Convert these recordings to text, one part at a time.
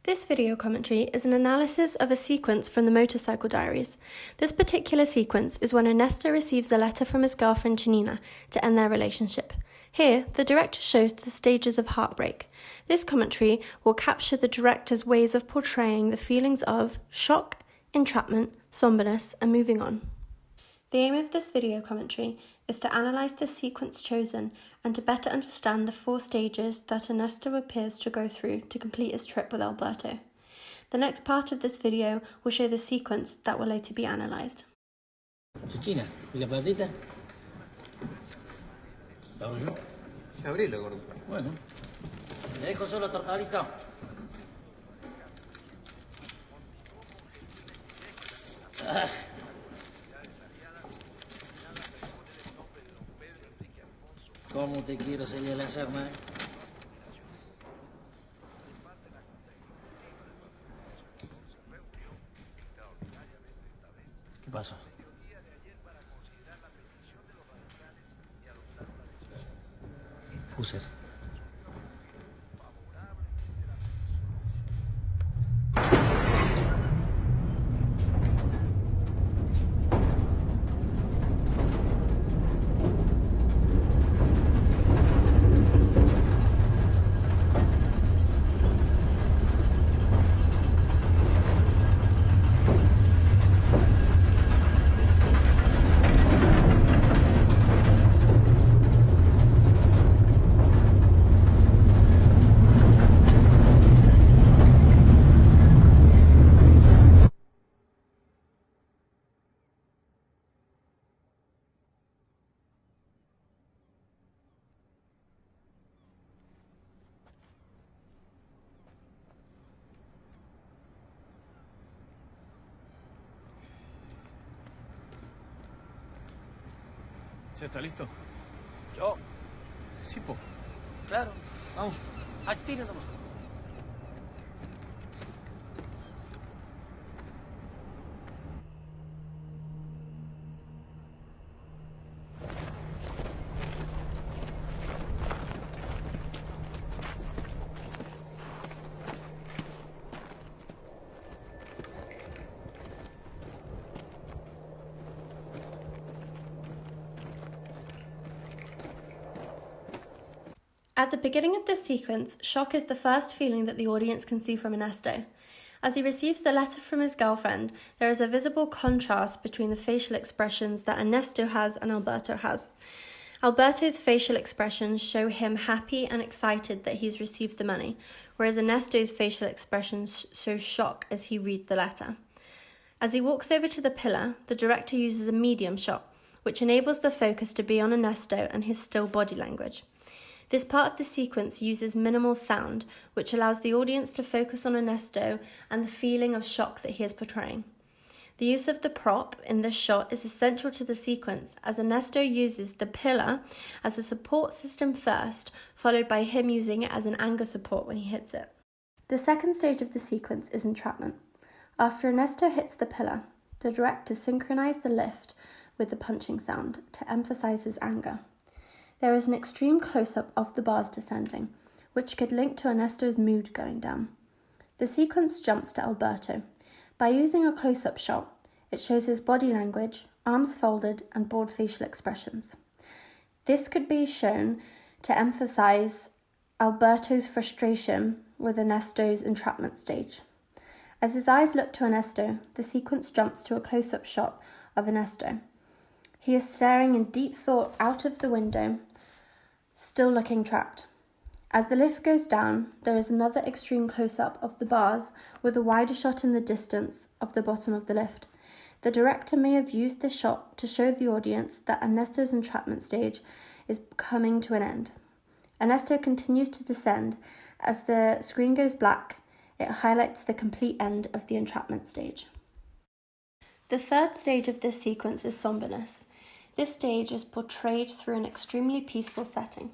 This video commentary is an analysis of a sequence from the Motorcycle Diaries. This particular sequence is when Ernesto receives a letter from his girlfriend Janina to end their relationship. Here, the director shows the stages of heartbreak. This commentary will capture the director's ways of portraying the feelings of shock, entrapment, somberness, and moving on. The aim of this video commentary is to analyse the sequence chosen and to better understand the 4 stages that Ernesto appears to go through to complete his trip with Alberto. The next part of this video will show the sequence that will later be analysed. China, ¿y la platita? ¿La abro yo? Abrilo, gordo. Bueno. ¿Le dejo solo torcadito? ¿Cómo te quiero, Celia Lazarna? ¿Qué pasó? User. ¿Está listo? ¿Yo? Sí, po. Claro. Vamos. Al tiro nomás. At the beginning of this sequence, shock is the first feeling that the audience can see from Ernesto. As he receives the letter from his girlfriend, there is a visible contrast between the facial expressions that Ernesto has and Alberto has. Alberto's facial expressions show him happy and excited that he's received the money, whereas Ernesto's facial expressions show shock as he reads the letter. As he walks over to the pillar, the director uses a medium shot, which enables the focus to be on Ernesto and his still body language. This part of the sequence uses minimal sound, which allows the audience to focus on Ernesto and the feeling of shock that he is portraying. The use of the prop in this shot is essential to the sequence, as Ernesto uses the pillar as a support system first, followed by him using it as an anger support when he hits it. The second stage of the sequence is entrapment. After Ernesto hits the pillar, the director synchronizes the lift with the punching sound to emphasize his anger. There is an extreme close-up of the bars descending, which could link to Ernesto's mood going down. The sequence jumps to Alberto. By using a close-up shot, it shows his body language, arms folded, and bored facial expressions. This could be shown to emphasize Alberto's frustration with Ernesto's entrapment stage. As his eyes look to Ernesto, the sequence jumps to a close-up shot of Ernesto. He is staring in deep thought out of the window, still looking trapped. As the lift goes down, there is another extreme close-up of the bars with a wider shot in the distance of the bottom of the lift. The director may have used this shot to show the audience that Ernesto's entrapment stage is coming to an end. Ernesto continues to descend. As the screen goes black, it highlights the complete end of the entrapment stage. The third stage of this sequence is somberness. This stage is portrayed through an extremely peaceful setting.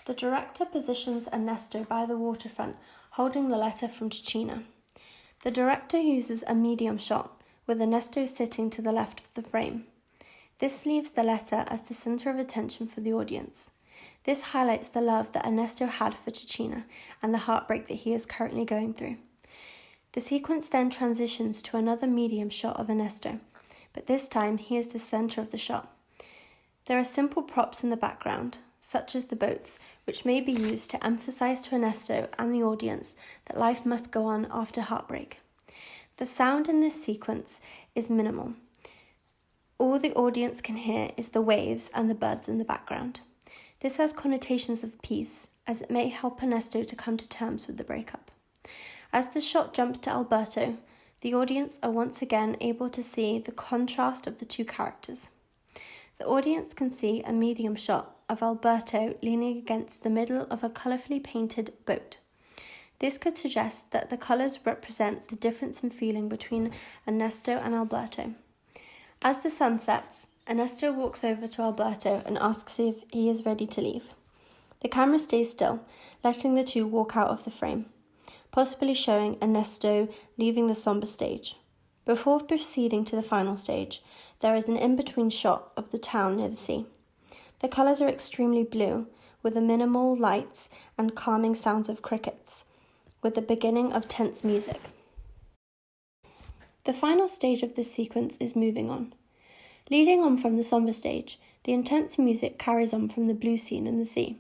The director positions Ernesto by the waterfront, holding the letter from China. The director uses a medium shot, with Ernesto sitting to the left of the frame. This leaves the letter as the center of attention for the audience. This highlights the love that Ernesto had for Cecina and the heartbreak that he is currently going through. The sequence then transitions to another medium shot of Ernesto, but this time he is the centre of the shot. There are simple props in the background, such as the boats, which may be used to emphasise to Ernesto and the audience that life must go on after heartbreak. The sound in this sequence is minimal. All the audience can hear is the waves and the birds in the background. This has connotations of peace, as it may help Ernesto to come to terms with the breakup. As the shot jumps to Alberto, the audience are once again able to see the contrast of the two characters. The audience can see a medium shot of Alberto leaning against the middle of a colourfully painted boat. This could suggest that the colours represent the difference in feeling between Ernesto and Alberto. As the sun sets, Ernesto walks over to Alberto and asks if he is ready to leave. The camera stays still, letting the two walk out of the frame, possibly showing Ernesto leaving the sombre stage. Before proceeding to the final stage, there is an in-between shot of the town near the sea. The colours are extremely blue, with the minimal lights and calming sounds of crickets, with the beginning of tense music. The final stage of this sequence is moving on. Leading on from the sombre stage, the intense music carries on from the blue scene in the sea.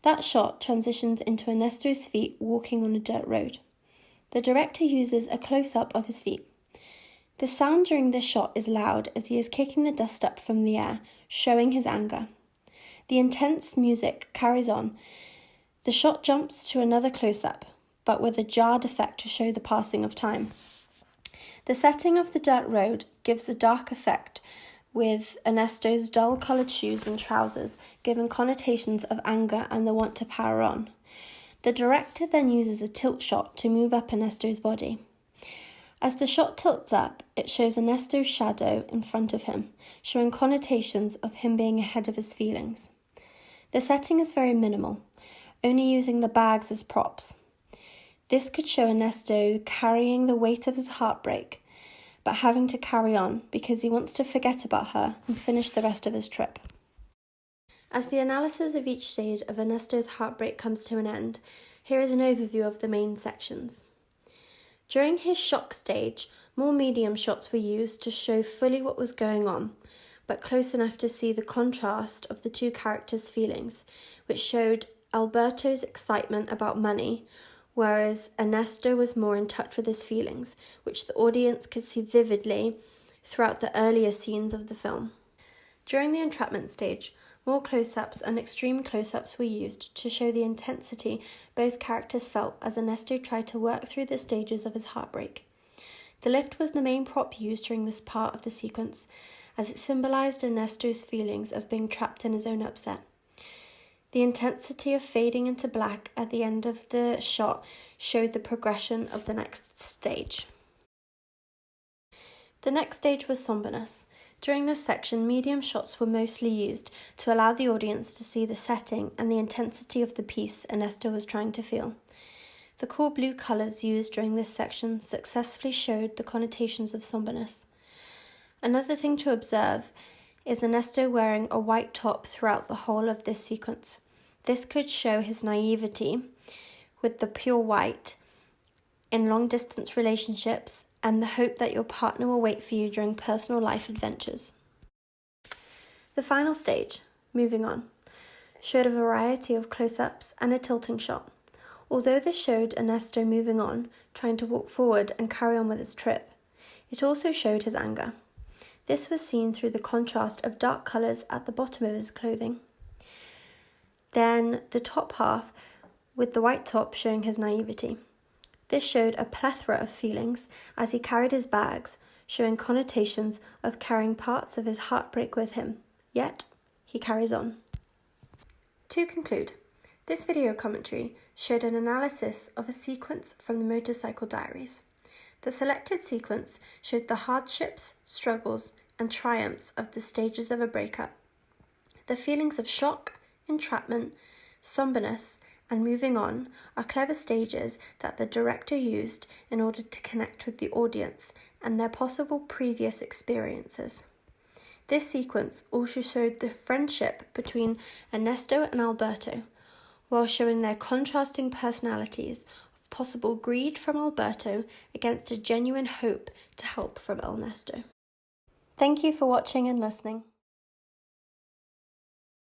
That shot transitions into Ernesto's feet walking on a dirt road. The director uses a close-up of his feet. The sound during this shot is loud as he is kicking the dust up from the air, showing his anger. The intense music carries on. The shot jumps to another close-up, but with a jarred effect to show the passing of time. The setting of the dirt road gives a dark effect, with Ernesto's dull-coloured shoes and trousers giving connotations of anger and the want to power on. The director then uses a tilt shot to move up Ernesto's body. As the shot tilts up, it shows Ernesto's shadow in front of him, showing connotations of him being ahead of his feelings. The setting is very minimal, only using the bags as props. This could show Ernesto carrying the weight of his heartbreak, but having to carry on because he wants to forget about her and finish the rest of his trip. As the analysis of each stage of Ernesto's heartbreak comes to an end, here is an overview of the main sections. During his shock stage, more medium shots were used to show fully what was going on, but close enough to see the contrast of the two characters' feelings, which showed Alberto's excitement about money, whereas Ernesto was more in touch with his feelings, which the audience could see vividly throughout the earlier scenes of the film. During the entrapment stage, more close-ups and extreme close-ups were used to show the intensity both characters felt as Ernesto tried to work through the stages of his heartbreak. The lift was the main prop used during this part of the sequence, as it symbolised Ernesto's feelings of being trapped in his own upset. The intensity of fading into black at the end of the shot showed the progression of the next stage. The next stage was somberness. During this section, medium shots were mostly used to allow the audience to see the setting and the intensity of the piece Ernesto was trying to feel. The cool blue colours used during this section successfully showed the connotations of somberness. Another thing to observe is Ernesto wearing a white top throughout the whole of this sequence. This could show his naivety with the pure white in long-distance relationships and the hope that your partner will wait for you during personal life adventures. The final stage, moving on, showed a variety of close-ups and a tilting shot. Although this showed Ernesto moving on, trying to walk forward and carry on with his trip, it also showed his anger. This was seen through the contrast of dark colours at the bottom of his clothing. Then the top half with the white top showing his naivety. This showed a plethora of feelings as he carried his bags, showing connotations of carrying parts of his heartbreak with him. Yet, he carries on. To conclude, this video commentary showed an analysis of a sequence from the Motorcycle Diaries. The selected sequence showed the hardships, struggles, and triumphs of the stages of a breakup. The feelings of shock, entrapment, somberness, and moving on are clever stages that the director used in order to connect with the audience and their possible previous experiences. This sequence also showed the friendship between Ernesto and Alberto, while showing their contrasting personalities of possible greed from Alberto against a genuine hope to help from Ernesto. Thank you for watching and listening.